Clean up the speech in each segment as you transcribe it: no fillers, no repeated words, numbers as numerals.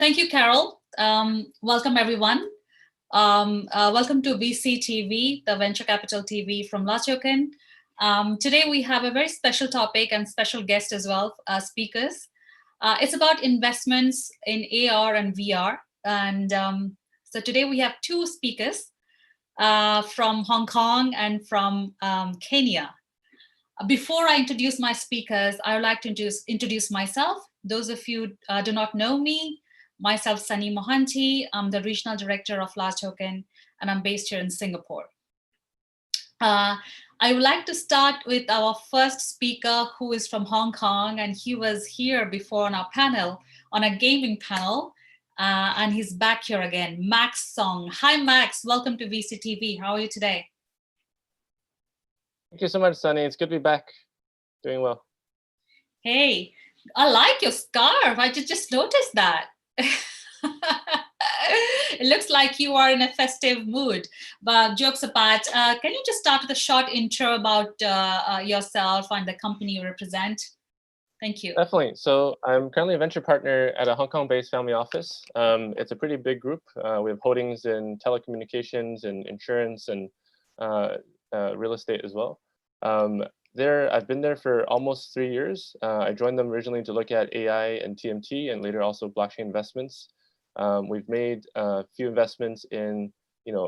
Thank you, Carol. Welcome, everyone. Welcome to Vctv, the Venture Capital TV from LATOKEN. Today, we have a very special topic and special guest as well, speakers. It's about investments in AR and VR. And so today we have two speakers from Hong Kong and from Kenya. Before I introduce my speakers, I would like to introduce myself. Those of you do not know me, myself, Sunny Mohanty. I'm the Regional Director of LATOKEN, and I'm based here in Singapore. I would like to start with our first speaker, who is from Hong Kong, and he was here before on our panel, on a gaming panel, and he's back here again, Max Song. Hi, Max. Welcome to VCTV. How are you today? Thank you so much, Sunny. It's good to be back. Doing well. Hey, I like your scarf. I just noticed that. It looks like you are in a festive mood. But jokes apart, can you just start with a short intro about yourself and the company you represent? Thank you. Definitely. So I'm currently a venture partner at a Hong Kong-based family office. It's a pretty big group. We have holdings in telecommunications and insurance and real estate as well. I've been there for almost 3 years. I joined them originally to look at AI and TMT, and later also blockchain investments. We've made a few investments in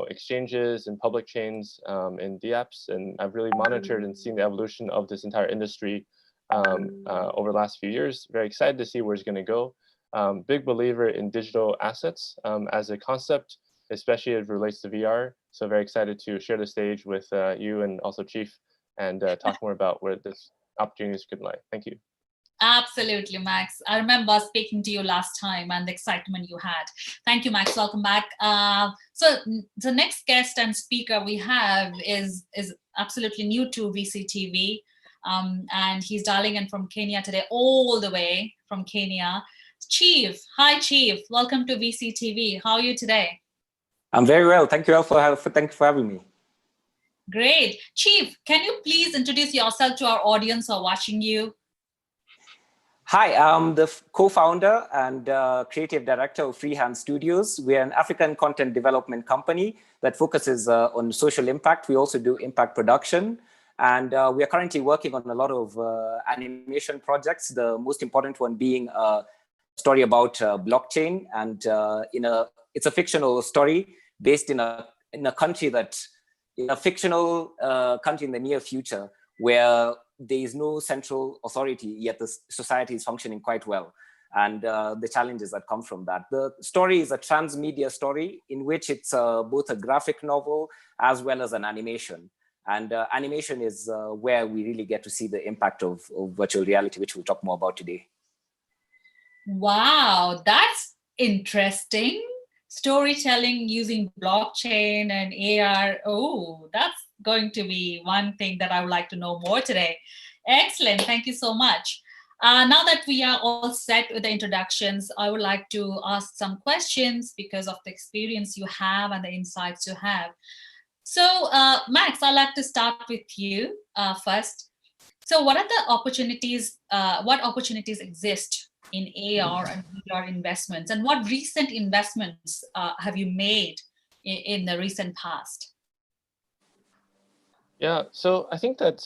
exchanges and public chains and DApps, and I've really monitored and seen the evolution of this entire industry over the last few years. Very excited to see where it's going to go. Big believer in digital assets as a concept, especially as it relates to VR. So very excited to share the stage with you and also Chief and talk more about where this opportunities could lie. Thank you. Absolutely, Max. I remember speaking to you last time and the excitement you had. Thank you, Max. Welcome back. So the next guest and speaker we have is absolutely new to VCTV, and he's dialing in from Kenya today, all the way from Kenya. Chief, hi, Chief. Welcome to VCTV. How are you today? I'm very well. Thank you all for having me. Great. Chief, can you please introduce yourself to our audience who are watching you? Hi, I'm the co-founder and creative director of Freehand Studios. We're an African content development company that focuses on social impact. We also do impact production. And we are currently working on a lot of animation projects, the most important one being a story about blockchain. And it's a fictional story based in a country in a fictional country in the near future where there is no central authority, yet the society is functioning quite well, and the challenges that come from that. The story is a transmedia story in which it's both a graphic novel as well as an animation. And animation is where we really get to see the impact of virtual reality, which we'll talk more about today. Wow, that's interesting. Storytelling using blockchain and AR. Oh, that's going to be one thing that I would like to know more today. Excellent. Thank you so much. Now that we are all set with the introductions, I would like to ask some questions because of the experience you have and the insights you have. So, Max, I'd like to start with you first. So what are the opportunities, what opportunities exist in AR and VR investments, and what recent investments have you made in the recent past? Yeah, so I think that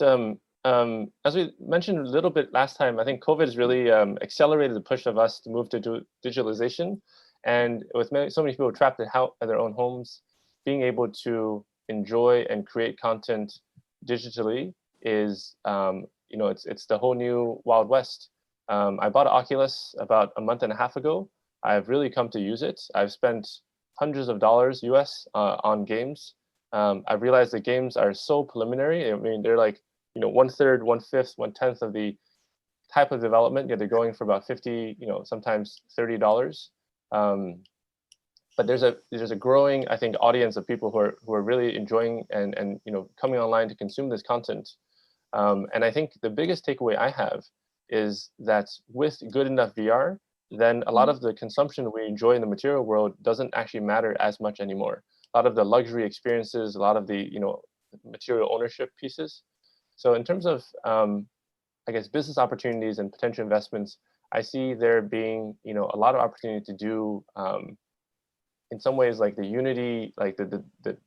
as we mentioned a little bit last time, I think COVID has really accelerated the push of us to move to digitalization. And with so many people trapped at their own homes, being able to enjoy and create content digitally is, it's the whole new Wild West. I bought an Oculus about a month and a half ago. I've really come to use it. I've spent hundreds of dollars US on games. I've realized the games are so preliminary. I mean, they're like, 1/3, 1/5, 1/10 of the type of development. Yet they're going for about $50, sometimes $30. But there's a growing, I think, audience of people who are really enjoying and coming online to consume this content. And I think the biggest takeaway I have is that with good enough VR, then a lot of the consumption we enjoy in the material world doesn't actually matter as much anymore. A lot of the luxury experiences, a lot of the material ownership pieces. So in terms of I guess business opportunities and potential investments, I see there being, a lot of opportunity to do, in some ways, like the Unity, like the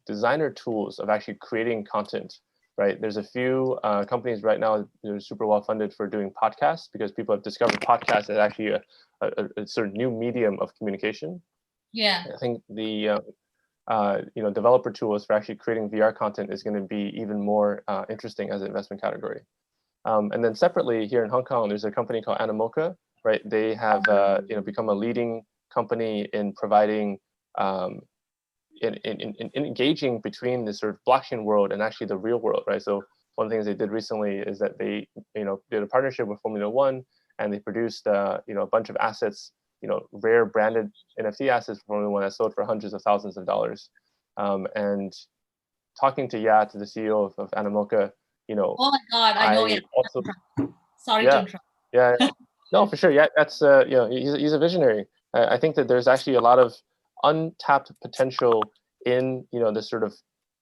designer tools of actually creating content, right? There's a few companies right now that are super well funded for doing podcasts, because people have discovered podcasts as actually a sort of new medium of communication. Yeah. I think the developer tools for actually creating VR content is going to be even more interesting as an investment category. And then separately here in Hong Kong, there's a company called Animoca, right? They have become a leading company in providing in engaging between the sort of blockchain world and actually the real world, right? So one of the things they did recently is that they did a partnership with Formula One, and they produced a bunch of assets, rare branded NFT assets for Formula One that sold for hundreds of thousands of dollars. And talking to Yat, the CEO of Animoca, Oh my God, I know it. Also, Sorry to interrupt. Yeah. No, for sure. Yeah, that's he's a visionary. I think that there's actually a lot of untapped potential in this sort of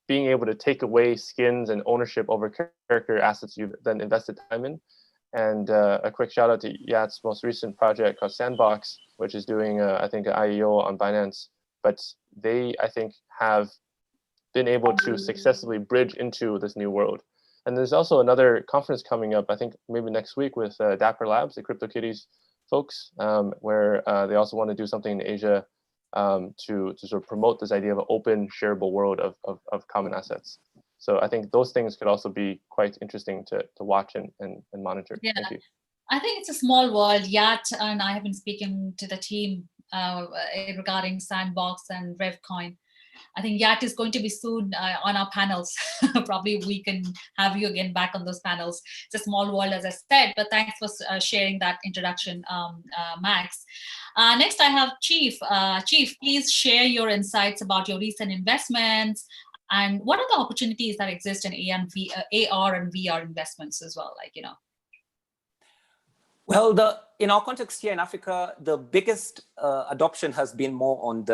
being able to take away skins and ownership over character assets you've then invested time in. And a quick shout out to Yat's most recent project called Sandbox, which is doing I think an IEO on Binance. But they, I think, have been able to successfully bridge into this new world. And there's also another conference coming up, I think maybe next week, with Dapper Labs, the CryptoKitties folks, where they also want to do something in Asia to sort of promote this idea of an open, shareable world of common assets. So I think those things could also be quite interesting to watch and monitor. Yeah. Thank you. I think it's a small world. Yat and I have been speaking to the team regarding Sandbox and RevCoin. I think Yat is going to be soon on our panels. Probably we can have you again back on those panels. It's a small world, as I said, but thanks for sharing that introduction, Max. Next, I have Chief. Chief, please share your insights about your recent investments and what are the opportunities that exist in AR and VR investments as well, Well, in our context here in Africa, the biggest adoption has been more on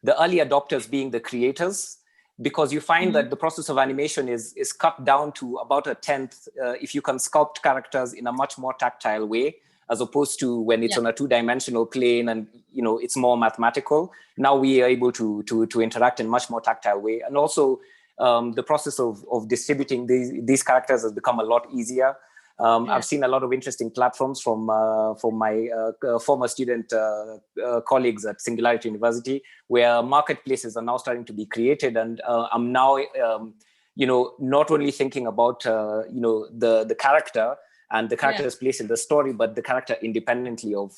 the early adopters being the creators, because you find that the process of animation is cut down to about a tenth if you can sculpt characters in a much more tactile way, as opposed to when it's on a two-dimensional plane and it's more mathematical. Now we are able to interact in much more tactile way, and also the process of distributing these characters has become a lot easier. I've seen a lot of interesting platforms from my former student colleagues at Singularity University, where marketplaces are now starting to be created. And I'm now, not only thinking about, the character and the character's place in the story, but the character independently of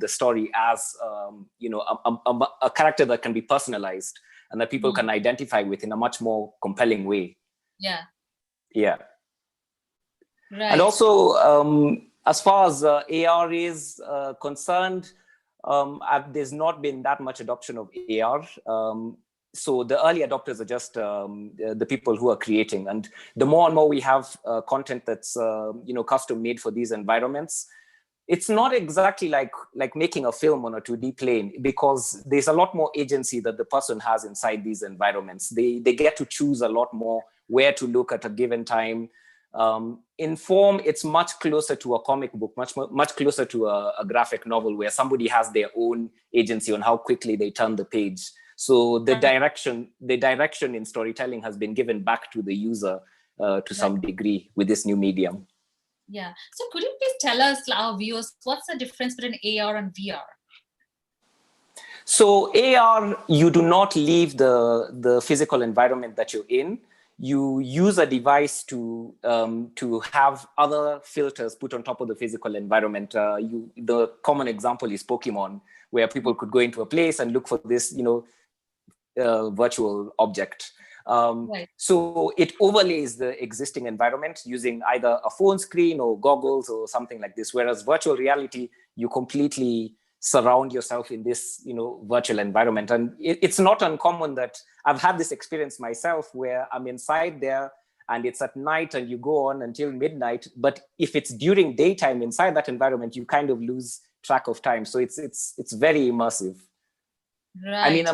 the story as, a character that can be personalized and that people can identify with in a much more compelling way. Yeah. Yeah. Right. And also, as far as AR is concerned, there's not been that much adoption of AR. So the early adopters are just the people who are creating. And the more and more we have content that's custom made for these environments, it's not exactly like making a film on a 2D plane, because there's a lot more agency that the person has inside these environments. They get to choose a lot more where to look at a given time. In form, it's much closer to a comic book, much closer to a graphic novel, where somebody has their own agency on how quickly they turn the page. So the direction in storytelling has been given back to the user to some degree with this new medium. Yeah. So could you please tell us, our viewers, what's the difference between AR and VR? So AR, you do not leave the physical environment that you're in. You use a device to have other filters put on top of the physical environment. The common example is Pokemon, where people could go into a place and look for this, virtual object. So it overlays the existing environment using either a phone screen or goggles or something like this. Whereas virtual reality, you completely surround yourself in this, virtual environment. And it's not uncommon that I've had this experience myself, where I'm inside there and it's at night and you go on until midnight. But if it's during daytime inside that environment, you kind of lose track of time. So it's very immersive. Right. I mean,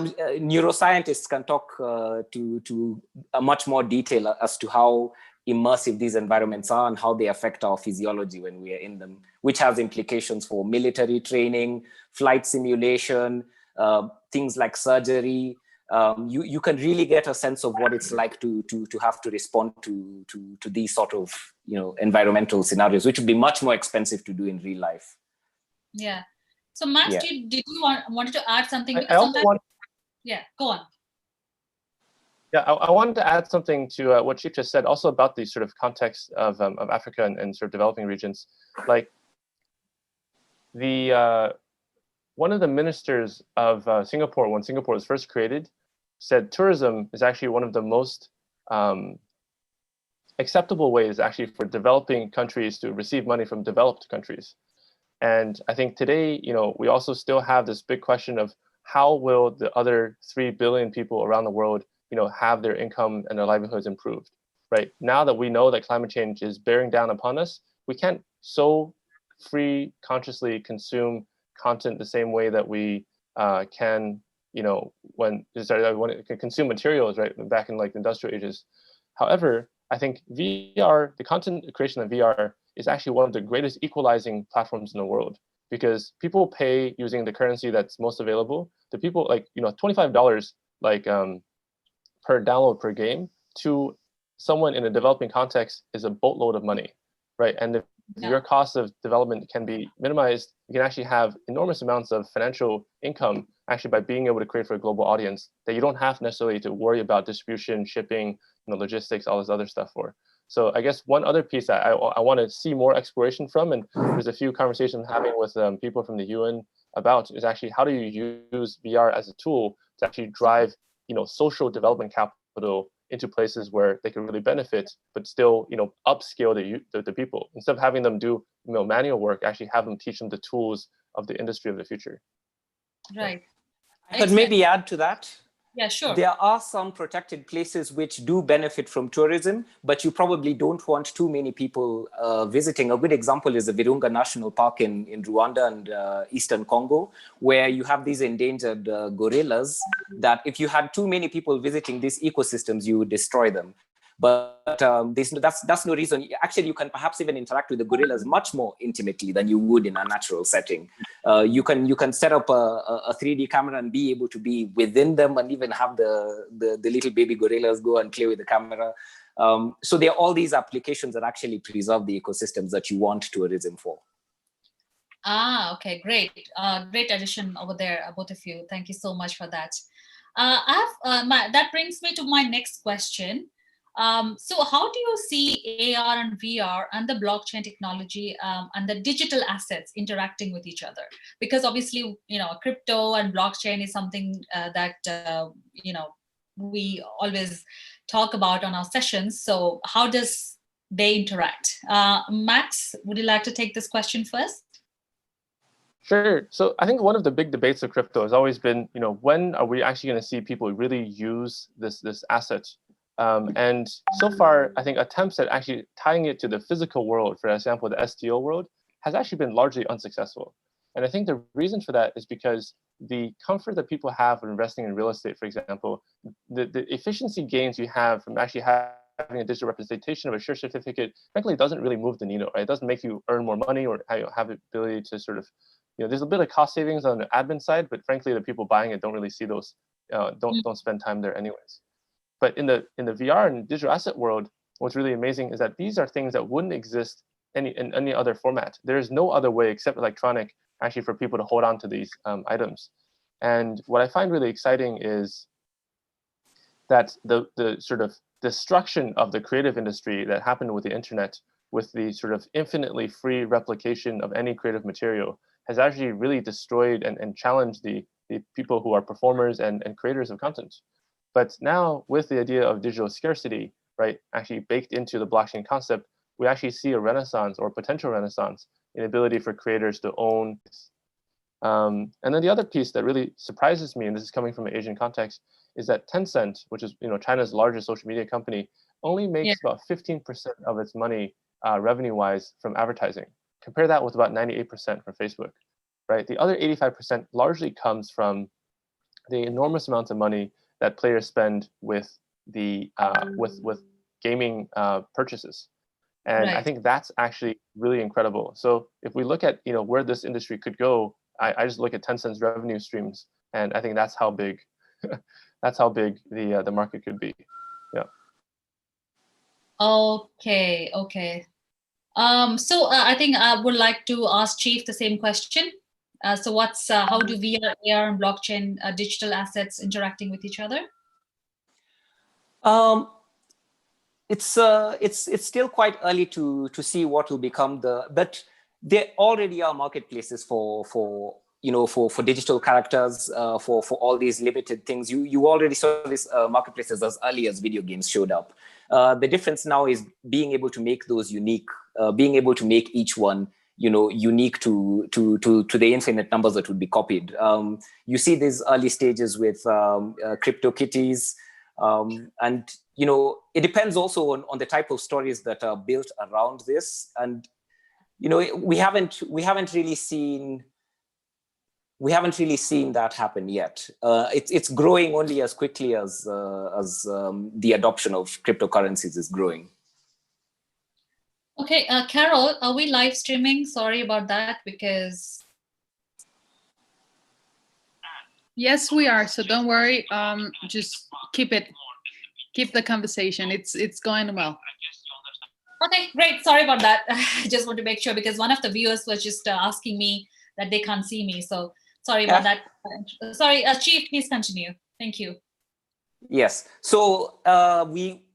neuroscientists can talk to a much more detail as to how immersive these environments are and how they affect our physiology when we are in them, which has implications for military training, flight simulation, things like surgery. You can really get a sense of what it's like to have to respond to these sort of environmental scenarios, which would be much more expensive to do in real life. Yeah. So Max, Yeah. did you wanted to add something? I also want. Yeah, go on. Yeah, I wanted to add something to what Chief just said, also about the sort of context of Africa and sort of developing regions. Like the one of the ministers of Singapore, when Singapore was first created, said tourism is actually one of the most acceptable ways actually for developing countries to receive money from developed countries. And I think today, we also still have this big question of how will the other 3 billion people around the world, have their income and their livelihoods improved, right? Now that we know that climate change is bearing down upon us, we can't so free consciously consume content the same way that we can, when it can consume materials, right, back in like the industrial ages. However, I think VR, the content creation of VR is actually one of the greatest equalizing platforms in the world, because people pay using the currency that's most available. The people like, $25 like per download per game to someone in a developing context is a boatload of money, right? And if your cost of development can be minimized, you can actually have enormous amounts of financial income actually by being able to create for a global audience that you don't have necessarily to worry about distribution, shipping, logistics, all this other stuff for. So I guess one other piece that I want to see more exploration from, and there's a few conversations I'm having with people from the UN about, is actually how do you use VR as a tool to actually drive social development capital into places where they can really benefit, but still, upskill the people. Instead of having them do manual work, actually have them teach them the tools of the industry of the future. Right. I could maybe add to that. Yeah, sure. There are some protected places which do benefit from tourism, but you probably don't want too many people visiting. A good example is the Virunga National Park in Rwanda and Eastern Congo, where you have these endangered gorillas that if you had too many people visiting these ecosystems, you would destroy them. But that's no reason. Actually, you can perhaps even interact with the gorillas much more intimately than you would in a natural setting. You can set up a 3D camera and be able to be within them, and even have the little baby gorillas go and play with the camera. So there are all these applications that actually preserve the ecosystems that you want tourism for. Okay, great. Great addition over there, both of you. Thank you so much for that. That brings me to my next question. So how do you see AR and VR and the blockchain technology and the digital assets interacting with each other? Because obviously, crypto and blockchain is something that, we always talk about on our sessions. So how does they interact? Max, would you like to take this question first? Sure. So I think one of the big debates of crypto has always been, when are we actually going to see people really use this asset? And so far, I think attempts at actually tying it to the physical world, for example, the STO world, has actually been largely unsuccessful. And I think the reason for that is because the comfort that people have when investing in real estate, for example, the efficiency gains you have from actually having a digital representation of a share certificate, frankly, doesn't really move the needle, right? It doesn't make you earn more money or have the ability to sort of, there's a bit of cost savings on the admin side, but frankly, the people buying it don't really see those, don't spend time there anyways. But in the VR and digital asset world, what's really amazing is that these are things that wouldn't exist in any other format. There is no other way except electronic actually for people to hold on to these items. And what I find really exciting is that the sort of destruction of the creative industry that happened with the internet, with the sort of infinitely free replication of any creative material, has actually really destroyed and challenged the people who are performers and creators of content. But now with the idea of digital scarcity, right, actually baked into the blockchain concept, we actually see a renaissance or potential renaissance in ability for creators to own. And then the other piece that really surprises me, and this is coming from an Asian context, is that Tencent, which is China's largest social media company, only makes about 15% of its money revenue-wise from advertising. Compare that with about 98% from Facebook, right? The other 85% largely comes from the enormous amounts of money that players spend with the with gaming purchases. And I Right. think that's actually really incredible. So if we look at where this industry could go, I just look at Tencent's revenue streams, and I think that's how big that's how big the market could be. Yeah. Okay. Okay. So I think I would like to ask Chief the same question. So how do VR, AR, and blockchain digital assets interacting with each other? It's still quite early to see what will become but there already are marketplaces for digital characters, for all these limited things. You already saw these marketplaces as early as video games showed up. The difference now is being able to make those unique, being able to make each one unique to the infinite numbers that would be copied. You see these early stages with CryptoKitties, and it depends also on the type of stories that are built around this. And we haven't really seen that happen yet. It's growing only as quickly as the adoption of cryptocurrencies is growing. Okay, Carol, are we live streaming? Sorry about that, because... Yes, we are. So don't worry. Just keep the conversation. It's going well. Okay, great. Sorry about that. I just want to make sure, because one of the viewers was just asking me that they can't see me. So sorry about that. Sorry, Chief, please continue. Thank you. Yes. So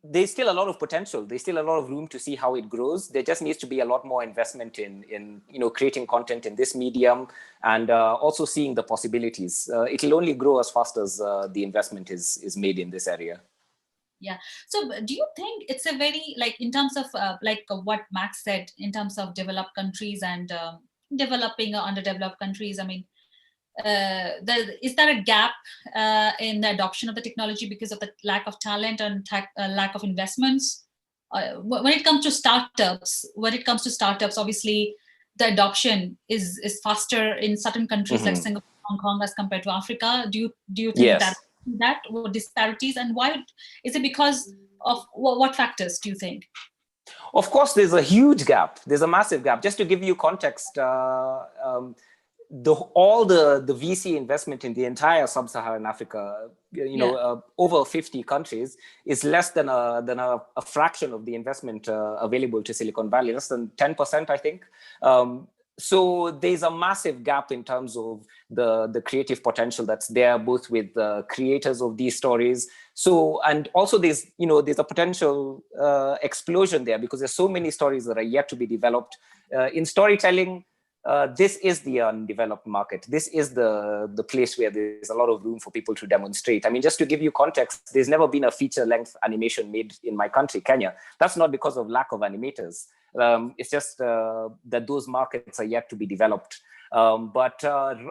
there's still a lot of potential. There's still a lot of room to see how it grows. There just needs to be a lot more investment in creating content in this medium, and also seeing the possibilities. It'll only grow as fast as the investment is made in this area. Yeah. So do you think it's a very, in terms of what Max said, in terms of developed countries and developing or underdeveloped countries, I mean, is there a gap in the adoption of the technology because of the lack of talent and lack of investments? When it comes to startups, obviously the adoption is faster in certain countries like Singapore, Hong Kong, as compared to Africa. Do you think that disparities, and why is it? Because of what factors do you think? Of course, there's a huge gap. There's a massive gap. Just to give you context, all the VC investment in the entire sub-Saharan Africa, over 50 countries, is less than a fraction of the investment available to Silicon Valley, less than 10%, I think. So there's a massive gap in terms of the creative potential that's there, both with the creators of these stories. So, and also there's a potential explosion there, because there's so many stories that are yet to be developed. In storytelling, this is the undeveloped market. This is the place where there's a lot of room for people to demonstrate. I mean, just to give you context, there's never been a feature-length animation made in my country, Kenya. That's not because of lack of animators. It's just that those markets are yet to be developed. But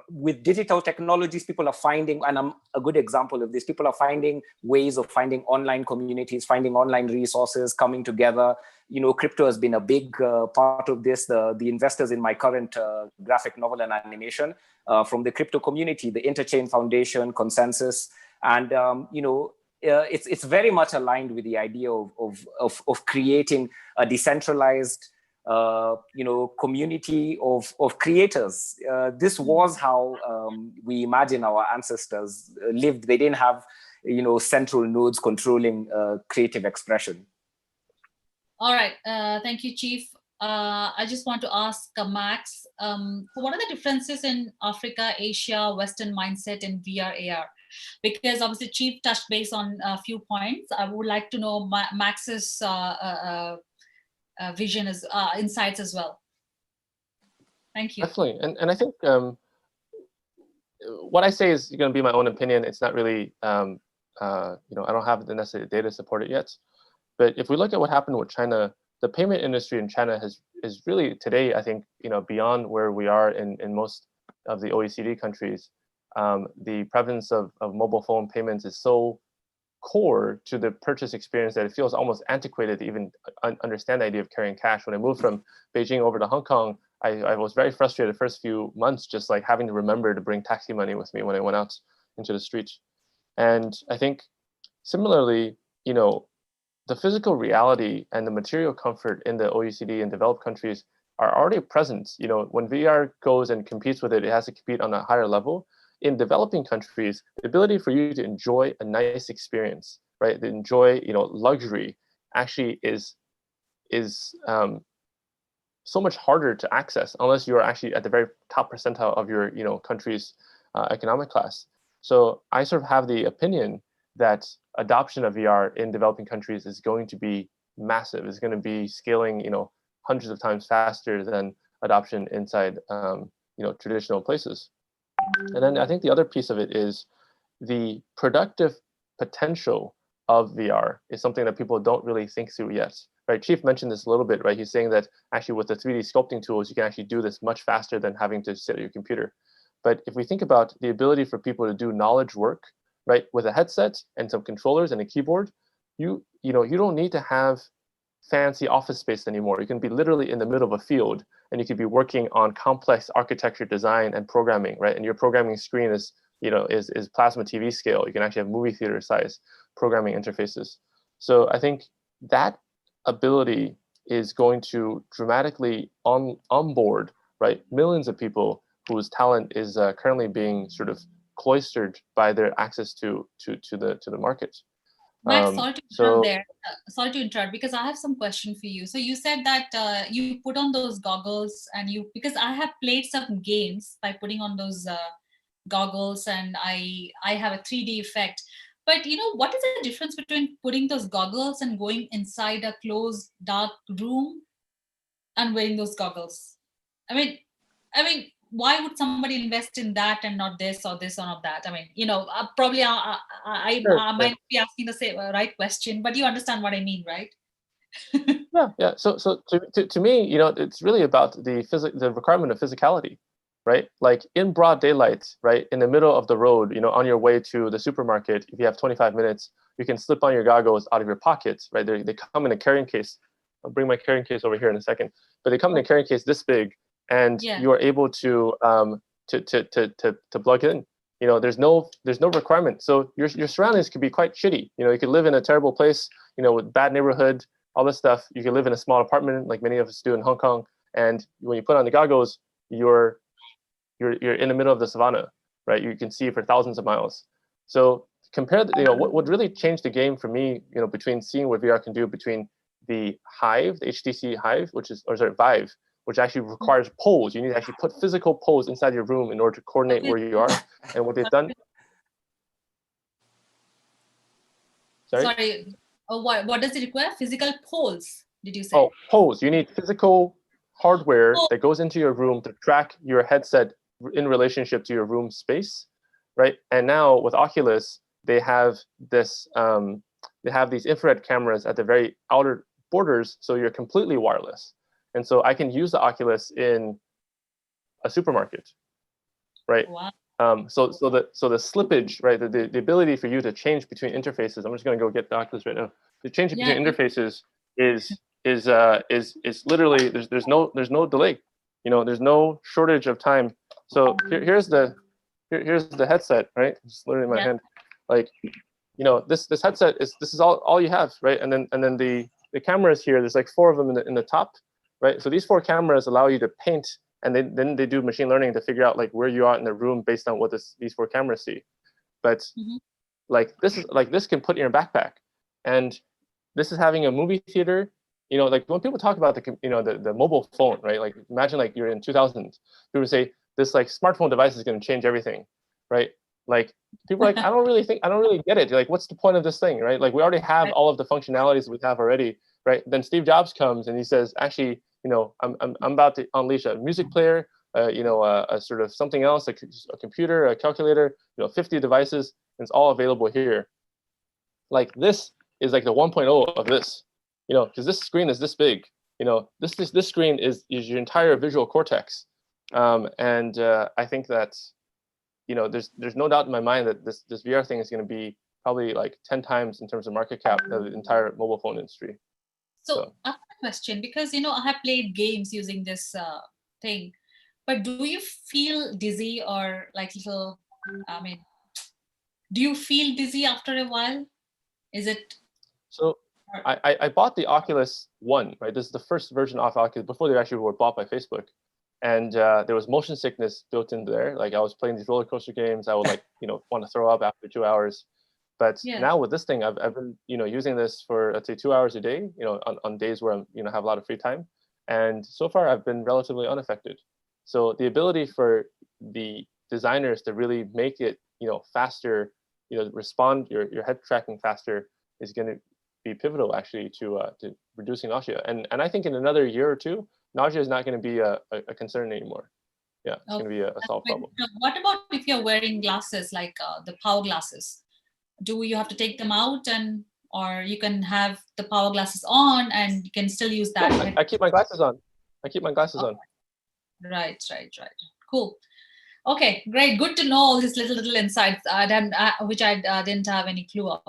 with digital technologies, people are finding, and I'm a good example of this, people are finding ways of finding online communities, finding online resources, coming together. Crypto has been a big part of this. The investors in my current graphic novel and animation from the crypto community, the Interchain Foundation, Consensus, and it's very much aligned with the idea of creating a decentralized community of creators. This was how we imagine our ancestors lived. They didn't have central nodes controlling creative expression. All right, thank you, Chief. I just want to ask Max, what are the differences in Africa, Asia, Western mindset in VR, AR? Because obviously Chief touched base on a few points. I would like to know Max's vision, insights as well. Thank you. Definitely, and I think what I say is going to be my own opinion. It's not really, I don't have the necessary data to support it yet. But if we look at what happened with China, the payment industry in China is really today, I think, beyond where we are in most of the OECD countries. The prevalence of mobile phone payments is so core to the purchase experience that it feels almost antiquated to even understand the idea of carrying cash. When I moved from Beijing over to Hong Kong, I was very frustrated the first few months, just like having to remember to bring taxi money with me when I went out into the streets. And I think similarly, the physical reality and the material comfort in the OECD and developed countries are already present. You know, when VR goes and competes with it, it has to compete on a higher level. In developing countries, the ability for you to enjoy a nice experience, right, to enjoy, you know, luxury, actually is so much harder to access unless you're actually at the very top percentile of your, you know, country's economic class. So I sort of have the opinion that adoption of VR in developing countries is going to be massive. It's going to be scaling, you know, hundreds of times faster than adoption inside, you know, traditional places. And then I think the other piece of it is the productive potential of VR is something that people don't really think through yet. Right, Chief mentioned this a little bit, right? He's saying that actually with the 3D sculpting tools, you can actually do this much faster than having to sit at your computer. But if we think about the ability for people to do knowledge work, right, with a headset and some controllers and a keyboard, you don't need to have fancy office space anymore. You can be literally in the middle of a field and you could be working on complex architecture design and programming, right? And your programming screen is, you know, is plasma TV scale. You can actually have movie theater size programming interfaces. So I think that ability is going to dramatically onboard, right, millions of people whose talent is currently being sort of cloistered by their access to the market. Max, sorry to interrupt there. Sorry to interrupt because I have some question for you. So you said that you put on those goggles and because I have played some games by putting on those goggles and I have a 3D effect. But you know, what is the difference between putting those goggles and going inside a closed dark room and wearing those goggles? I mean, why would somebody invest in that and not this or this or not that? I mean, you know, probably I might be asking the right question, but you understand what I mean, right? Yeah. So to me, you know, it's really about the requirement of physicality, right? Like in broad daylight, right, in the middle of the road, you know, on your way to the supermarket, if you have 25 minutes, you can slip on your goggles out of your pockets, right? They come in a carrying case. I'll bring my carrying case over here in a second, but they come in a carrying case this big, and you are able to plug in. You know, there's no requirement. So your surroundings could be quite shitty. You know, you could live in a terrible place, you know, with bad neighborhood, all this stuff. You could live in a small apartment like many of us do in Hong Kong, and when you put on the goggles, you're in the middle of the savannah, right? You can see for thousands of miles. So compare, you know, what really changed the game for me, you know, between seeing what VR can do between the Hive, the HTC Hive, Vive, which actually requires poles. You need to actually put physical poles inside your room in order to coordinate where you are. And what they've done. Sorry. Oh, what does it require? Physical poles, did you say? Oh, poles. You need physical hardware that goes into your room to track your headset in relationship to your room space, right? And now with Oculus, they have this. They have these infrared cameras at the very outer borders, so you're completely wireless. And so I can use the Oculus in a supermarket, right? Wow. So the slippage, right? The ability for you to change between interfaces. I'm just going to go get the Oculus right now. The change between interfaces is literally there's no delay. You know, there's no shortage of time. So here's the headset, right? It's literally in my hand. Like, you know, this headset is all you have, right? And then the cameras here. There's like 4 of them in the top, right? So these 4 cameras allow you to paint, and then they do machine learning to figure out like where you are in the room based on what these 4 cameras see. But like this can put in your backpack, and this is having a movie theater. You know, like when people talk about the mobile phone, right? Like imagine like you're in 2000. People say this like smartphone device is going to change everything, right? Like people are like, I don't really get it. Like, what's the point of this thing, right? Like we already have all of the functionalities we have already, right? Then Steve Jobs comes and he says, actually, you know, I'm about to unleash a music player, you know, a sort of something else, a computer, a calculator, you know, 50 devices, and it's all available here. Like this is like the 1.0 of this, you know, because this screen is this big. You know, this screen is your entire visual cortex, and I think that, you know, there's no doubt in my mind that this VR thing is going to be probably like 10 times in terms of market cap of the entire mobile phone industry. So I have a question, because, you know, I have played games using this thing, but do you feel dizzy or like little, I mean, do you feel dizzy after a while? Is it? So I bought the Oculus One, right? This is the first version of Oculus before they actually were bought by Facebook. And there was motion sickness built in there. Like I was playing these roller coaster games, I would like, want to throw up after 2 hours. But now with this thing, I've been, using this for, let's say, 2 hours a day, on days where I'm, have a lot of free time. And so far I've been relatively unaffected. So the ability for the designers to really make it, faster, respond your head tracking faster is going to be pivotal actually to reducing nausea. And I think in another year or two, nausea is not going to be a concern anymore. Yeah, it's going to be a solved problem. What about if you're wearing glasses, like the power glasses? Do you have to take them out, or you can have the power glasses on and you can still use that? No, I keep my glasses on. On. Right. Cool. Okay, great. Good to know all these little insights which I didn't have any clue of.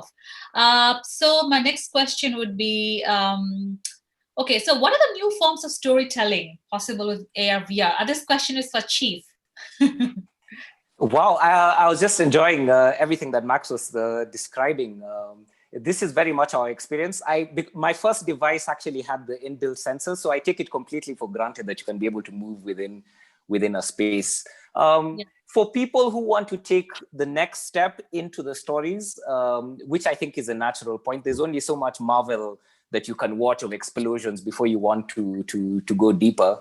So my next question would be, okay, so what are the new forms of storytelling possible with AR, VR? This question is for Chief. Wow, I was just enjoying everything that Max was describing. This is very much our experience. My first device actually had the inbuilt sensor, so I take it completely for granted that you can be able to move within a space. For people who want to take the next step into the stories, which I think is a natural point, there's only so much Marvel that you can watch of explosions before you want to go deeper.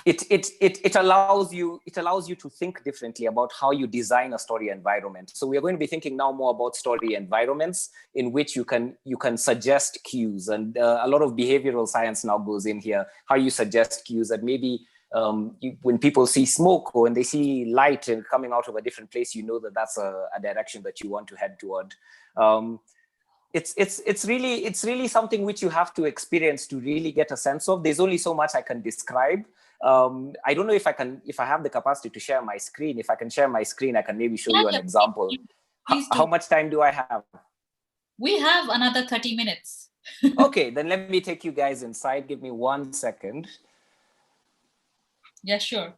It allows you to think differently about how you design a story environment. So we are going to be thinking now more about story environments in which you can suggest cues, and a lot of behavioral science now goes in here. How you suggest cues that maybe when people see smoke or when they see light and coming out of a different place, that that's a direction that you want to head toward. It's really something which you have to experience to really get a sense of. There's only so much I can describe. I don't know if I have the capacity to share my screen. If I can share my screen, I can maybe show you an example. How much time do I have? We have another 30 minutes. Okay, then let me take you guys inside. Give me 1 second. Yeah, sure.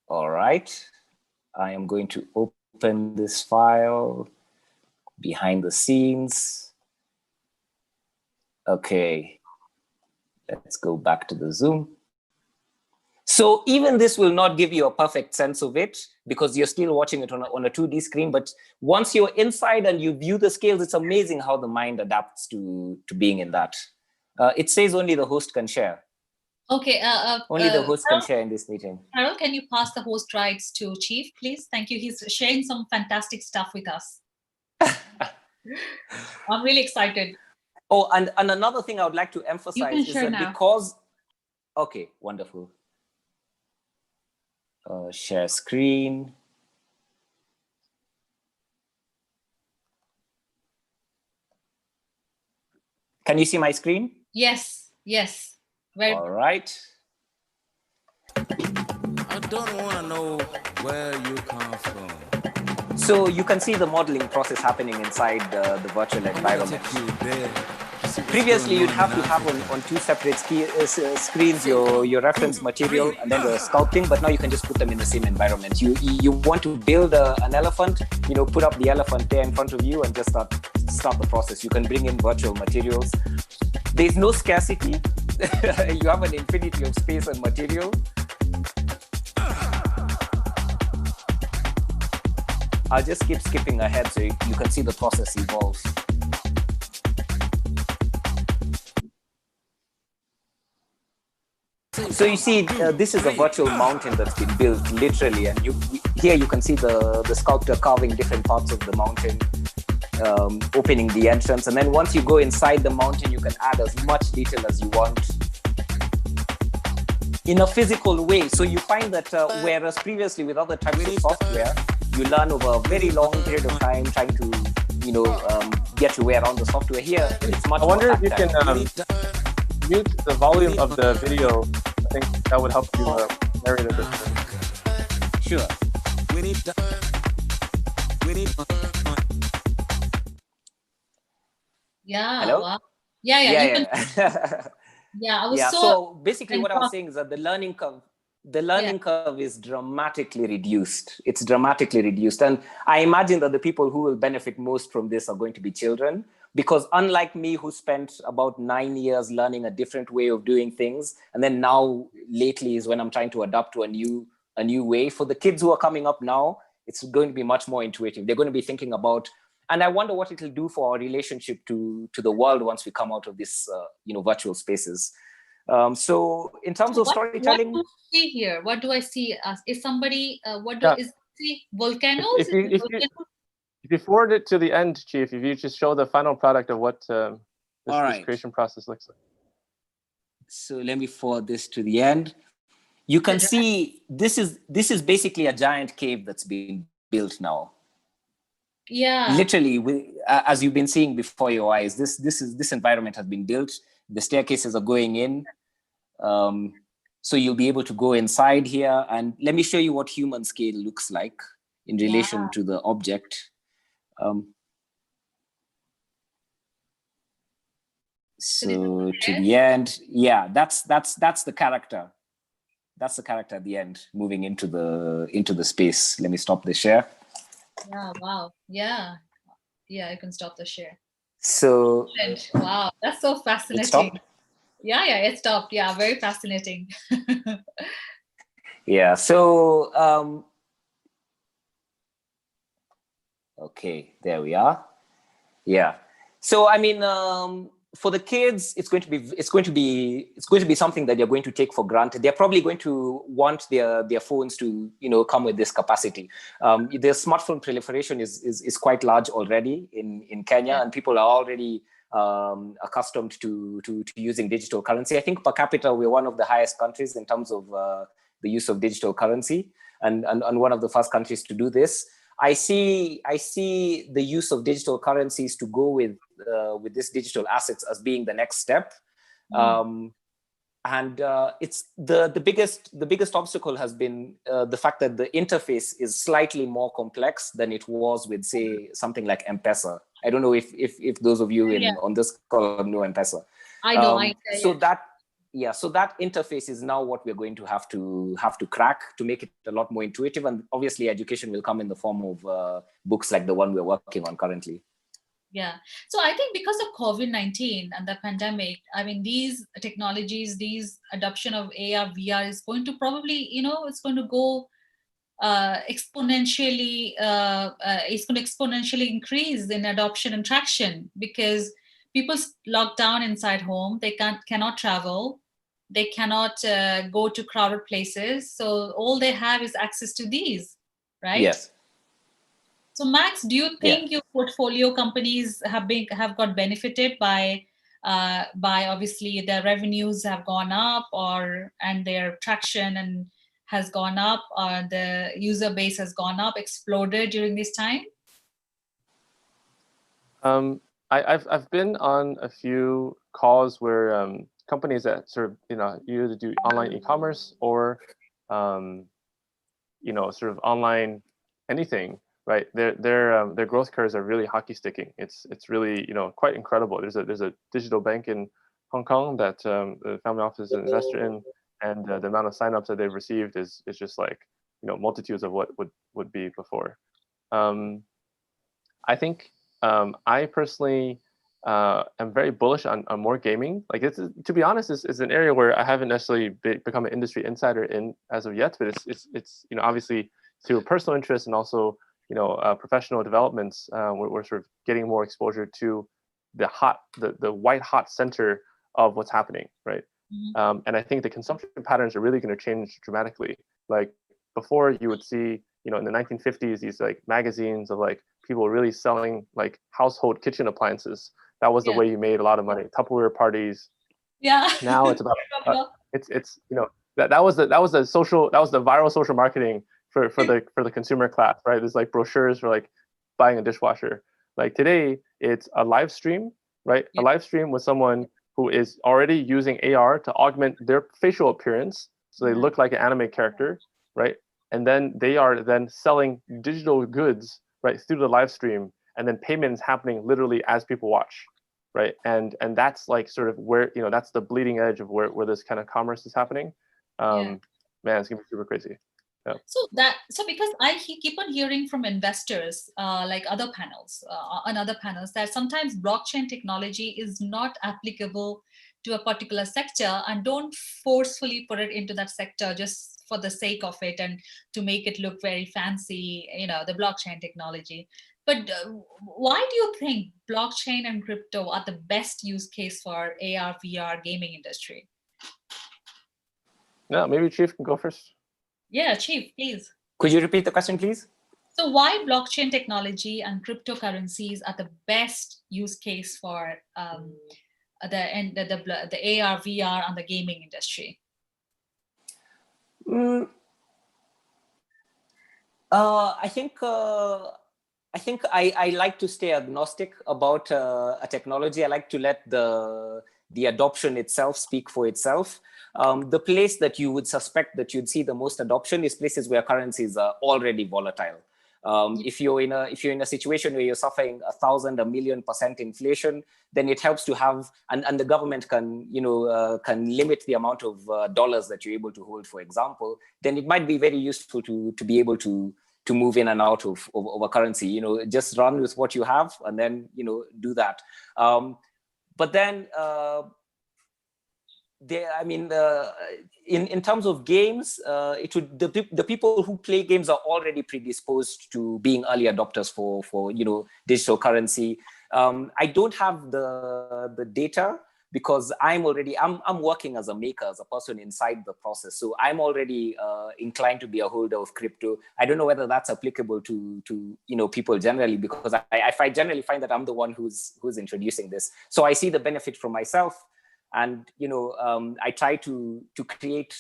All right. I am going to open this file behind the scenes. Okay. Let's go back to the Zoom. So even this will not give you a perfect sense of it because you're still watching it on a 2D screen. But once you're inside and you view the scales, it's amazing how the mind adapts to being in that. It says only the host can share. Okay. Only the host can share in this meeting. Carol, can you pass the host rights to Chief, please? Thank you. He's sharing some fantastic stuff with us. I'm really excited. Oh, and another thing I would like to emphasize is that because... Okay, wonderful. Share screen. Can you see my screen? Yes. All right. I don't want to know where you come from. So you can see the modeling process happening inside the virtual environment. Previously, you'd have to have on two separate screens your reference material and then the sculpting, but now you can just put them in the same environment. You want to build an elephant, put up the elephant there in front of you and just start the process. You can bring in virtual materials. There's no scarcity. You have an infinity of space and material. I'll just keep skipping ahead so you can see the process evolve. So you see, this is a virtual mountain that's been built literally, and here you can see the sculptor carving different parts of the mountain, opening the entrance, and then once you go inside the mountain, you can add as much detail as you want in a physical way. So you find that whereas previously with other types of software, you learn over a very long period of time trying to, get your way around the software. Here, it's much more. I wonder if you can mute the volume of the video. I think that would help you narrate a bit. Sure. Yeah. Hello? Wow. Yeah. So basically what I was saying is that the learning curve is dramatically reduced. It's dramatically reduced. And I imagine that the people who will benefit most from this are going to be children because unlike me, who spent about 9 years learning a different way of doing things, and then now lately is when I'm trying to adapt to a new way. For the kids who are coming up now, it's going to be much more intuitive. They're going to be thinking about, and I wonder what it'll do for our relationship to the world once we come out of this, virtual spaces. So in terms of storytelling, what do I see here? What do I see? Is somebody? Yeah. Is see volcanoes? If you forward it to the end, Chief, if you just show the final product of what this creation process looks like. So let me forward this to the end. You can see this is basically a giant cave that's being built now. Yeah. Literally, as you've been seeing before your eyes, this environment has been built. The staircases are going in. So you'll be able to go inside here, and let me show you what human scale looks like in relation to the object. So to the end, that's the character. That's the character at the end, moving into the space. Let me stop the share. Yeah. Wow. Yeah. Yeah. I can stop the share. So wow, that's so fascinating. It stopped? Yeah. It stopped. Yeah. Very fascinating. Yeah. So okay, there we are. Yeah. So I mean, for the kids, it's going to be something that they're going to take for granted. They're probably going to want their phones to come with this capacity. The smartphone proliferation is quite large already in Kenya, and people are already accustomed to using digital currency. I think per capita we're one of the highest countries in terms of the use of digital currency, and one of the first countries to do this. I see the use of digital currencies to go with this digital assets as being the next step. And it's the biggest obstacle has been the fact that the interface is slightly more complex than it was with, say, something like M-Pesa. I don't know if those of you on this call know M-Pesa. I know. So that interface is now what we're going to have to crack to make it a lot more intuitive. And obviously education will come in the form of books like the one we're working on currently. Yeah. So I think because of COVID-19 and the pandemic, I mean, these technologies, these adoption of AR, VR is going to probably, it's going to go exponentially, it's going to exponentially increase in adoption and traction, because people locked down inside home. They cannot travel. They cannot go to crowded places. So all they have is access to these, right? Yes. So Max, do you think your portfolio companies have got benefited by obviously their revenues have gone up, and their traction and has gone up, or the user base has gone up, exploded during this time? I've been on a few calls where companies that sort of you either do online e-commerce or sort of online anything, right? Their growth curves are really hockey sticking. It's really quite incredible. There's a digital bank in Hong Kong that the family office is an investor in, and the amount of signups that they've received is just like multitudes of what would be before. I think I personally am very bullish on more gaming. Like, to be honest, it's an area where I haven't necessarily become an industry insider in as of yet, but it's obviously through personal interest and also professional developments, we're sort of getting more exposure to the white hot center of what's happening, right? Mm-hmm. And I think the consumption patterns are really going to change dramatically. Like, before, you would see in the 1950s these like magazines of like people really selling like household kitchen appliances. That was the way you made a lot of money. Tupperware parties. Yeah. Now it's about that was the viral social marketing for the consumer class, right? There's like brochures for like buying a dishwasher. Like, today it's a live stream, right? A live stream with someone who is already using AR to augment their facial appearance so they look like an anime character, right? And then they are then selling digital goods, right, through the live stream, and then payment is happening literally as people watch, right? And that's like sort of where that's the bleeding edge of where this kind of commerce is happening. Man, it's gonna be super crazy. So because keep on hearing from investors, like other panels, on other panels, that sometimes blockchain technology is not applicable to a particular sector, and don't forcefully put it into that sector just for the sake of it and to make it look very fancy, the blockchain technology. But why do you think blockchain and crypto are the best use case for AR, VR gaming industry? No, maybe Chief can go first. Yeah, Chief, please. Could you repeat the question, please? So why blockchain technology and cryptocurrencies are the best use case for the AR, VR, and the gaming industry? I think I like to stay agnostic about a technology. I like to let the adoption itself speak for itself. The place that you would suspect that you'd see the most adoption is places where currencies are already volatile. If you're in a situation where you're suffering 1,000, 1,000,000% inflation, then it helps to have, and the government can limit the amount of dollars that you're able to hold, for example, then it might be very useful to be able to move in and out of a currency. Just run with what you have and then do that. But then in terms of games, the people who play games are already predisposed to being early adopters for digital currency. I don't have the data because I'm working as a maker, as a person inside the process. So I'm already inclined to be a holder of crypto. I don't know whether that's applicable to people generally, because I generally find that I'm the one who's introducing this. So I see the benefit for myself. And I try to create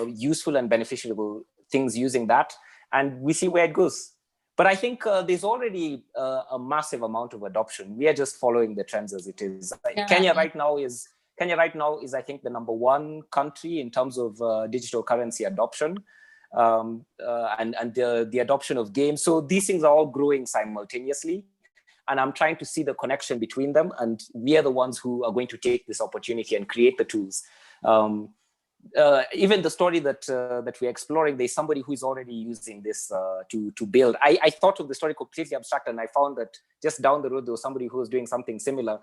useful and beneficial things using that, and we see where it goes. But I think there's already a massive amount of adoption. We are just following the trends as it is. Yeah. Kenya right now is I think the #1 country in terms of digital currency adoption, and the adoption of games. So these things are all growing simultaneously. And I'm trying to see the connection between them, and we are the ones who are going to take this opportunity and create the tools. Even the story that we're exploring, there's somebody who is already using this to build. I thought of the story completely abstract, and I found that just down the road there was somebody who was doing something similar,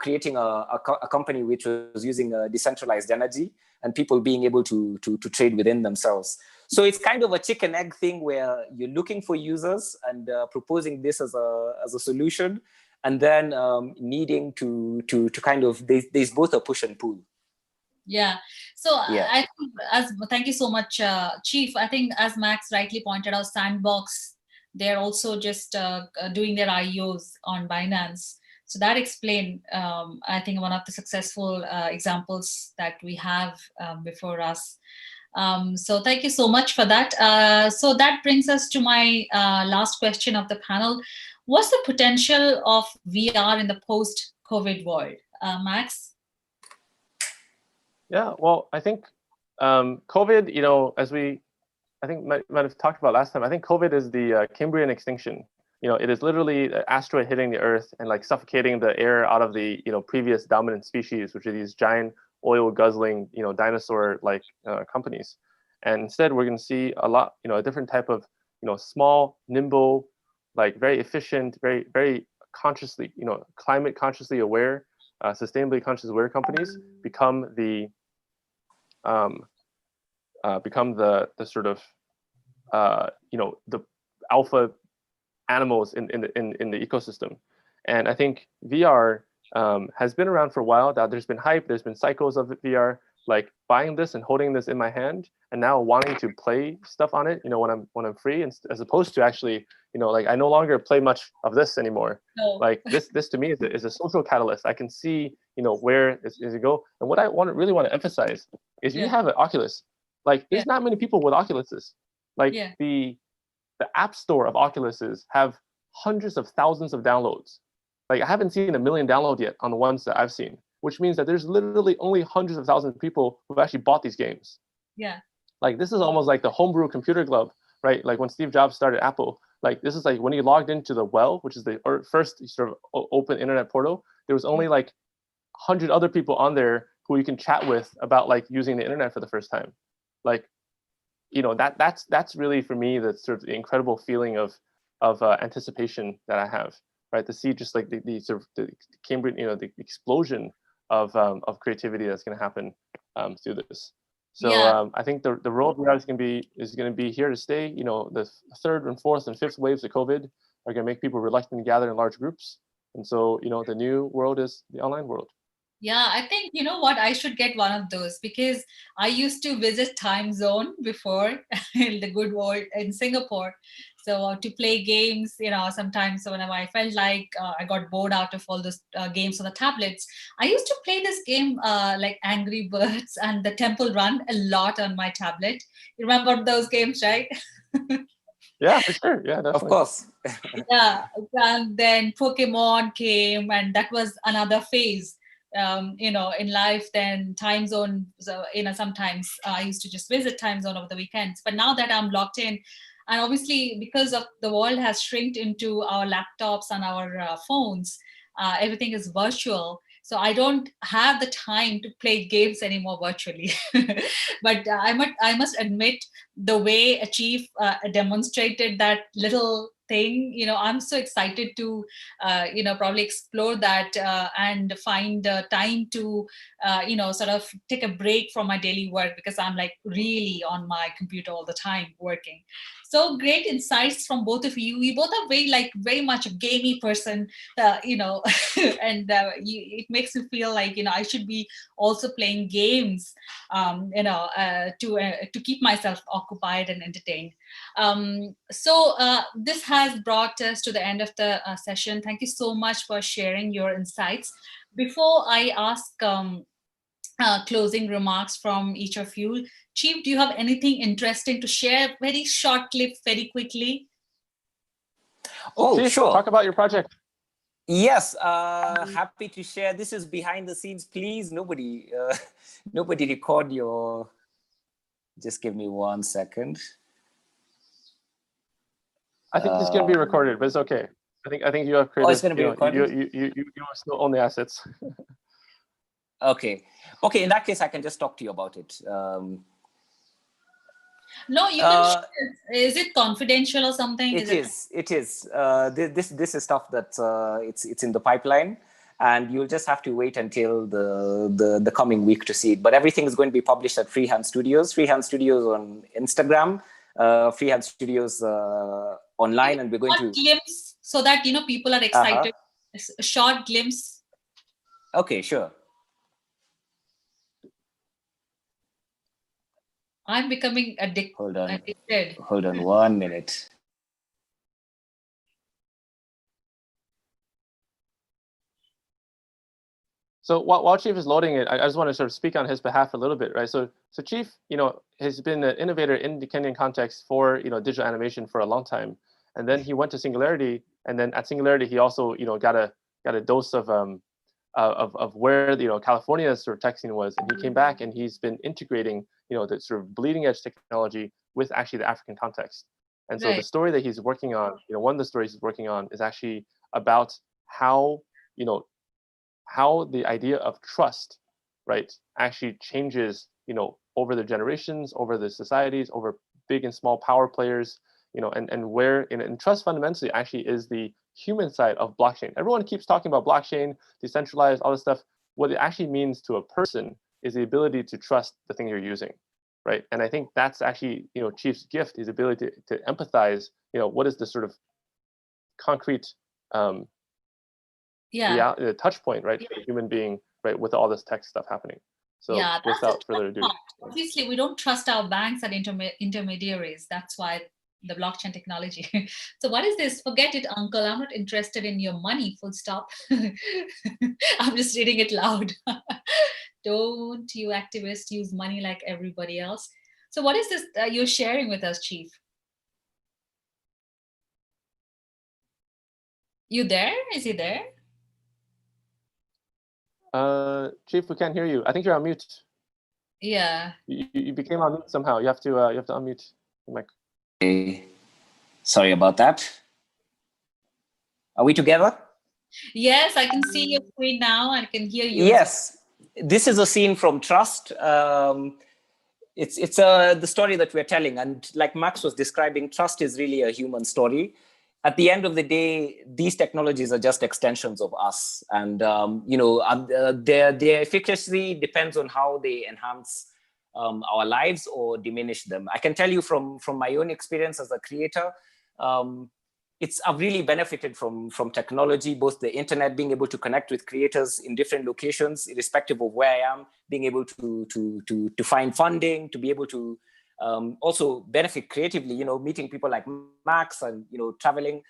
creating a company which was using decentralized energy and people being able to trade within themselves. So it's kind of a chicken egg thing where you're looking for users and proposing this as a solution, and then needing to kind of, there's both a push and pull. Yeah. So yeah. I think thank you so much, Chief. I think as Max rightly pointed out, Sandbox, they're also just doing their IEOs on Binance. So that explained, I think, one of the successful examples that we have before us. So thank you so much for that. So that brings us to my last question of the panel. What's the potential of VR in the post-COVID world? Max? Yeah, well, I think COVID, as I think might have talked about last time, I think COVID is the Cambrian extinction. It is literally an asteroid hitting the Earth and like suffocating the air out of the previous dominant species, which are these giant oil guzzling dinosaur-like companies. And instead, we're going to see a lot, a different type of small, nimble, like very efficient, very very consciously, climate consciously aware, sustainably conscious aware companies become the sort of the alpha animals in the ecosystem. And I think VR has been around for a while. That there's been hype, there's been cycles of VR, like buying this and holding this in my hand, and now wanting to play stuff on it, when I'm free, and as opposed to actually, like I no longer play much of this anymore. No. Like this to me is a social catalyst. I can see, where is it go. And what I really want to emphasize is you have an Oculus. Like there's not many people with Oculuses. Like the app store of Oculuses have hundreds of thousands of downloads. Like I haven't seen 1 million downloads yet on the ones that I've seen, which means that there's literally only hundreds of thousands of people who've actually bought these games. Yeah. Like this is almost like the homebrew computer club, right? Like when Steve Jobs started Apple, like this is like when he logged into the well, which is the first sort of open internet portal, there was only like 100 other people on there who you can chat with about like using the internet for the first time. Like that's really for me the sort of the incredible feeling of anticipation that I have, right? To see just like the sort of the Cambridge, the explosion of creativity that's going to happen through this. So I think the world we are is going to be here to stay. The third and fourth and fifth waves of COVID are going to make people reluctant to gather in large groups, and so the new world is the online world. Yeah, I think, you know what, I should get one of those, because I used to visit time zone before in the good world in Singapore. So to play games, sometimes whenever I felt like I got bored out of all those games on the tablets, I used to play this game like Angry Birds and the Temple Run a lot on my tablet. You remember those games, right? Yeah, for sure. Yeah, definitely. Of course. Yeah, and then Pokemon came, and that was another phase. In life, then time zone. So, sometimes I used to just visit time zone over the weekends. But now that I'm locked in, and obviously because of the world has shrinked into our laptops and our phones, everything is virtual. So I don't have the time to play games anymore virtually. But I must admit, the way Achieve demonstrated that little thing, I'm so excited to probably explore that and find time to sort of take a break from my daily work, because I'm like really on my computer all the time working. So great insights from both of you. We both are very much a gamey person, and it makes me feel like I should be also playing games to keep myself occupied and entertained. So this has brought us to the end of the session. Thank you so much for sharing your insights. Before I ask closing remarks from each of you, Chief, do you have anything interesting to share? Very short clip, very quickly. Oh, Chief, sure. Talk about your project. Yes, happy to share. This is behind the scenes. Please, nobody record your. Just give me 1 second. I think it's going to be recorded, but it's okay. I think you have creative. Oh, it's going to be recorded. You still own the assets. Okay. In that case, I can just talk to you about it. No, you can share. Is it confidential or something? It is. This is stuff that it's in the pipeline, and you'll just have to wait until the coming week to see it. But everything is going to be published at Freehand Studios on Instagram, Freehand Studios online, and we're going to glimpse so that people are excited. A short glimpse. Okay, sure. I'm becoming addicted. Hold on 1 minute. So while Chief is loading it, I just want to sort of speak on his behalf a little bit, right? So Chief, has been an innovator in the Kenyan context for digital animation for a long time, and then he went to Singularity, and then at Singularity he also got a dose of where California's sort of tech scene was, and he came back and he's been integrating the sort of bleeding edge technology with actually the African context. And so the story that he's working on, one of the stories he's working on is actually about how the idea of trust, right, actually changes over the generations, over the societies, over big and small power players, and where and trust fundamentally actually is the human side of blockchain. Everyone keeps talking about blockchain, decentralized, all this stuff. What it actually means to a person is the ability to trust the thing you're using, right? And I think that's actually Chief's gift, his ability to empathize. What is the sort of concrete the touch point, right, for a human being, right, with all this tech stuff happening. So without further ado, obviously we don't trust our banks and intermediaries. That's why the blockchain technology. So what is this? Forget it, uncle. I'm not interested in your money, full stop. I'm just reading it loud. Don't you activists use money like everybody else? So what is this you're sharing with us, Chief? You there? Is he there? Chief, we can't hear you. I think you're on mute. Yeah. You became on mute somehow. You have to unmute the mic. Okay. Sorry about that. Are we together? Yes, I can see your screen now. I can hear you. Yes. This is a scene from Trust. it's the story that we're telling. And like Max was describing, trust is really a human story. At the end of the day, these technologies are just extensions of us. And, their efficacy depends on how they enhance our lives or diminish them. I can tell you from my own experience as a creator, I've really benefited from technology, both the internet, being able to connect with creators in different locations, irrespective of where I am, being able to find funding, to be able to also benefit creatively, meeting people like Max and, traveling.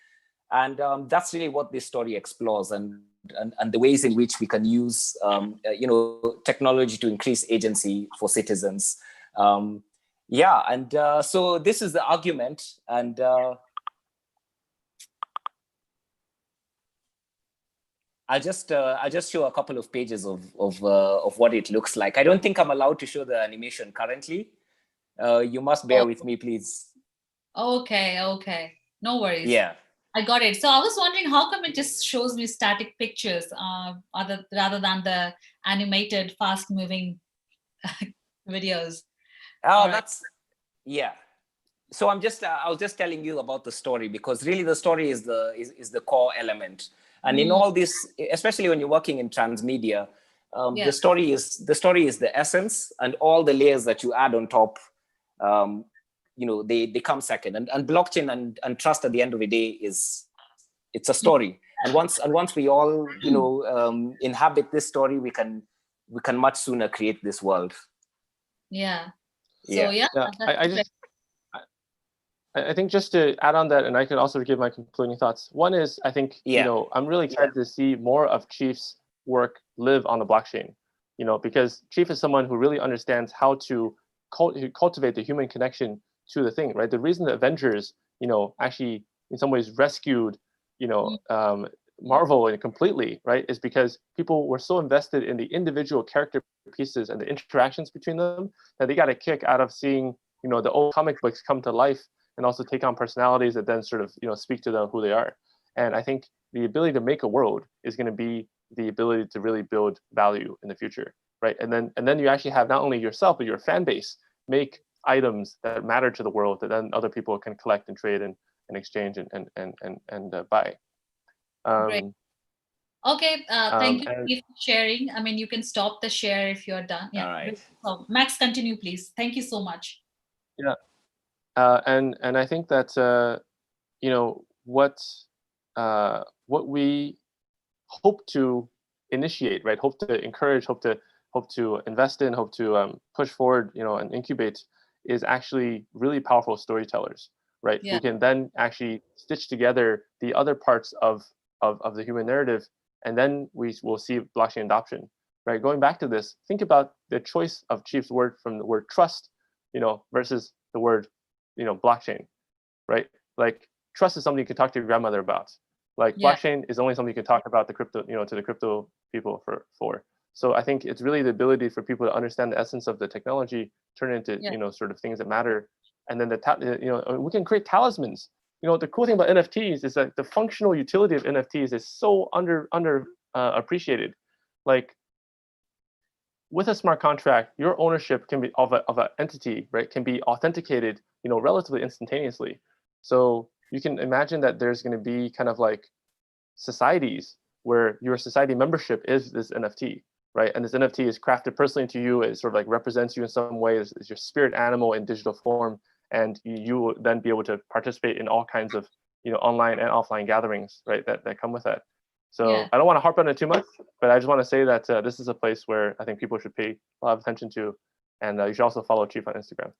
And that's really what this story explores, and the ways in which we can use, technology to increase agency for citizens. So this is the argument, and I'll just show a couple of pages of what it looks like. I don't think I'm allowed to show the animation currently. You must bear with me, please. Okay, no worries. Yeah, I got it. So I was wondering, how come it just shows me static pictures rather than the animated, fast-moving videos? oh, that's yeah. So I was just telling you about the story, because really the story is the core element. And in all this, especially when you're working in transmedia, the story is the essence, and all the layers that you add on top, they come second. And blockchain and trust at the end of the day it's a story. And once we all inhabit this story, we can much sooner create this world. Yeah. So I think just to add on that, and I can also give my concluding thoughts. One is, I think, I'm really excited to see more of Chief's work live on the blockchain, because Chief is someone who really understands how to cultivate the human connection to the thing, right? The reason the Avengers, actually in some ways rescued, Marvel completely, right, is because people were so invested in the individual character pieces and the interactions between them that they got a kick out of seeing, the old comic books come to life and also take on personalities that then sort of, speak to them who they are. And I think the ability to make a world is going to be the ability to really build value in the future, right? And then you actually have not only yourself, but your fan base make items that matter to the world that then other people can collect and trade and exchange and buy. Great. Okay, thank you for sharing. I mean, you can stop the share if you're done. Yeah. All right. So, Max, continue, please. Thank you so much. Yeah. And I think that what we hope to initiate, right? Hope to encourage, hope to invest in, hope to push forward, and incubate, is actually really powerful storytellers, right? Yeah. Who can then actually stitch together the other parts of the human narrative, and then we will see blockchain adoption, right? Going back to this, think about the choice of Chief's word from the word trust, versus the word, blockchain, right? Like, trust is something you can talk to your grandmother about. Like, blockchain is only something you can talk about the crypto, to the crypto people for. So I think it's really the ability for people to understand the essence of the technology, turn it into, sort of things that matter, and then we can create talismans. The cool thing about NFTs is that the functional utility of NFTs is so under appreciated. Like, with a smart contract, your ownership can be of an entity, right, can be authenticated, relatively instantaneously. So you can imagine that there's going to be kind of like societies where your society membership is this NFT, right? And this NFT is crafted personally to you. It sort of like represents you in some way. It's your spirit animal in digital form, and you will then be able to participate in all kinds of, online and offline gatherings, right, that come with that. So I don't want to harp on it too much, but I just want to say that this is a place where I think people should pay a lot of attention to, and you should also follow Chief on Instagram.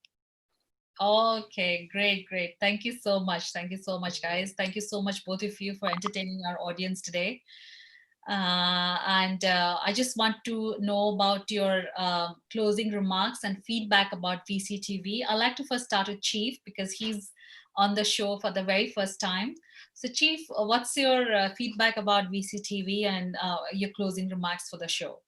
Okay, great. Thank you so much, guys. Thank you so much, both of you, for entertaining our audience today. And I just want to know about your closing remarks and feedback about VCTV. I'd like to first start with Chief, because he's on the show for the very first time. So Chief, what's your feedback about VCTV and your closing remarks for the show?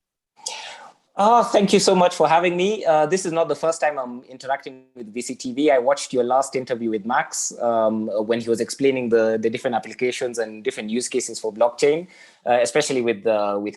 Oh, thank you so much for having me. This is not the first time I'm interacting with Vctv. I watched your last interview with Max when he was explaining the different applications and different use cases for blockchain, especially with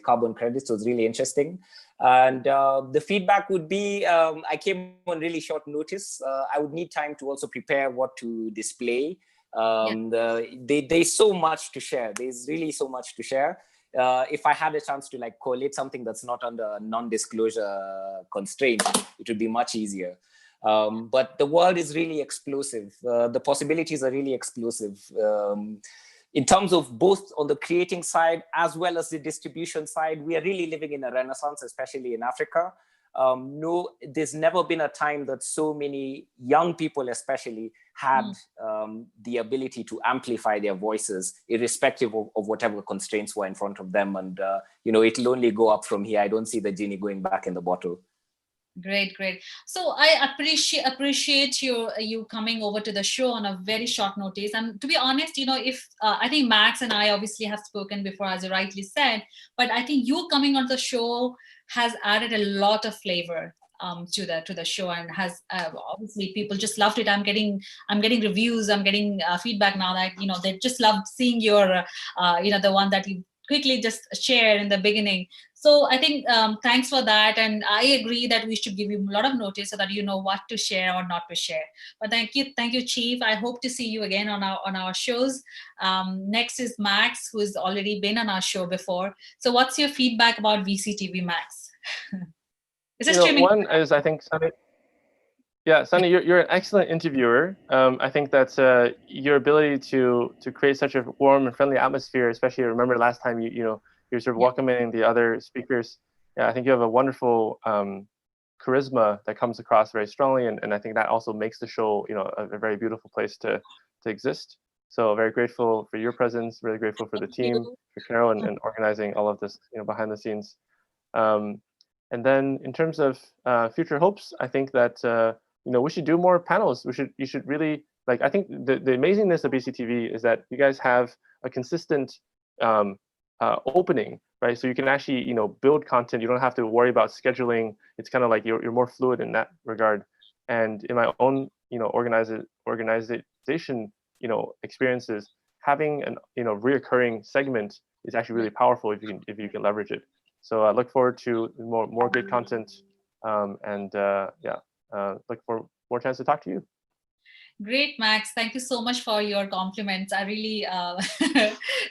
carbon credits. It was really interesting. And the feedback would be, I came on really short notice. I would need time to also prepare what to display. There's so much to share. There's really so much to share. If I had a chance to like collate something that's not under non-disclosure constraint, it would be much easier. But the world is really explosive. The possibilities are really explosive. In terms of both on the creating side as well as the distribution side, we are really living in a renaissance, especially in Africa. No, there's never been a time that so many young people especially had the ability to amplify their voices irrespective of whatever constraints were in front of them. And, you know, it'll only go up from here. I don't see the genie going back in the bottle. Great. So I appreciate you coming over to the show on a very short notice. And to be honest, you know, if I think Max and I obviously have spoken before, as you rightly said, but I think you coming on the show has added a lot of flavor to the show, and has obviously people just loved it. I'm getting reviews, I'm getting feedback now that, you know, they just love seeing your you know, the one that you quickly just shared in the beginning. So I think thanks for that, and I agree that we should give you a lot of notice so that you know what to share or not to share. But thank you, Chief. I hope to see you again on our shows. Next is Max, who's already been on our show before. So what's your feedback about VCTV, Max? Is it streaming? One is, I think, Sunny. Yeah, Sunny, you're an excellent interviewer. I think that's your ability to create such a warm and friendly atmosphere. Especially, remember last time you're sort of welcoming the other speakers. Yeah, I think you have a wonderful charisma that comes across very strongly, and I think that also makes the show, you know, a very beautiful place to exist. So very grateful for your presence. Really grateful for the team, for Carol, and organizing all of this, you know, behind the scenes. And then in terms of future hopes, I think that you know, we should do more panels. You should really, like, I think the amazingness of BCTV is that you guys have a consistent opening, right? So you can actually, you know, build content. You don't have to worry about scheduling. It's kind of like you're more fluid in that regard. And in my own, you know, organization, you know, experiences, having an, you know, reoccurring segment is actually really powerful if you can leverage it. So I look forward to more great content, and look for more chance to talk to you. Great, Max. Thank you so much for your compliments. I really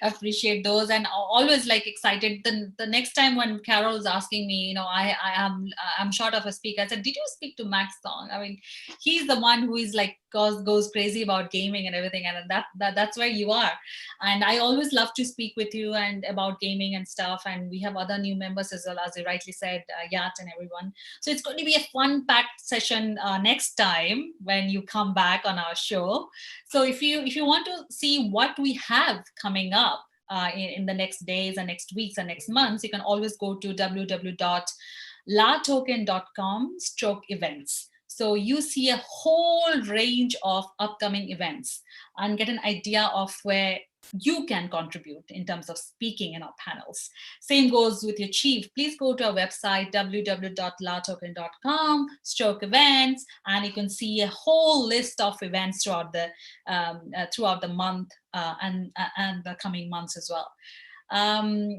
appreciate those, and always like excited. The next time when Carol is asking me, you know, I'm short of a speaker, I said, "Did you speak to Max Song?" I mean, he's the one who is like goes crazy about gaming and everything, and that's where you are. And I always love to speak with you and about gaming and stuff. And we have other new members as well, as you rightly said, Yat and everyone. So it's going to be a fun-packed session next time when you come back on our show. So if you want to see what we have coming up in the next days and next weeks and next months, you can always go to www.latoken.com/events. So you see a whole range of upcoming events and get an idea of where you can contribute in terms of speaking in our panels. Same goes with your chief. Please go to our website, www.latoken.com/events, and you can see a whole list of events throughout the month and the coming months as well. And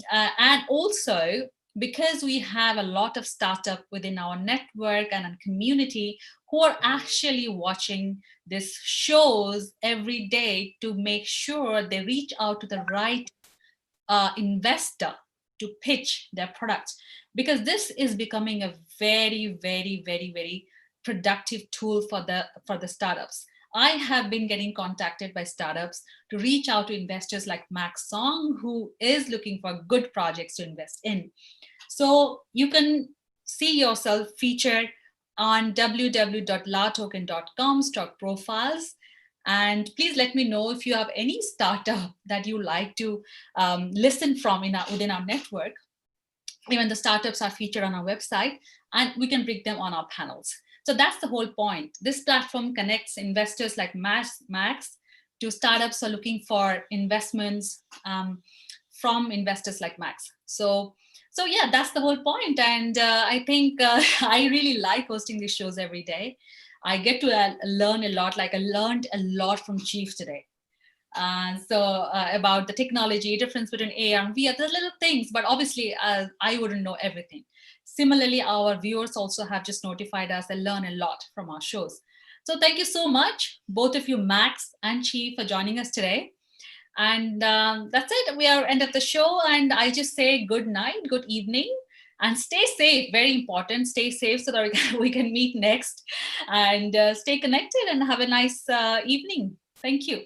also, because we have a lot of startup within our network and community who are actually watching these shows every day to make sure they reach out to the right investor to pitch their products, because this is becoming a very, very, very, very productive tool for the startups. I have been getting contacted by startups to reach out to investors like Max Song, who is looking for good projects to invest in. So you can see yourself featured on www.latoken.com/profiles. And please let me know if you have any startup that you like to listen from within our network. Even the startups are featured on our website, and we can bring them on our panels. So that's the whole point. This platform connects investors like Max to startups who are looking for investments from investors like Max. So So yeah, that's the whole point. And I think I really like hosting these shows every day. I get to learn a lot. Like I learned a lot from Chief today. About the technology, difference between AR and VR, the little things, but obviously I wouldn't know everything. Similarly, our viewers also have just notified us and learn a lot from our shows. So thank you so much, both of you, Max and Chief, for joining us today. And that's it. We are end of the show. And I just say good night, good evening, and stay safe. Very important. Stay safe so that we can meet next. And stay connected and have a nice evening. Thank you.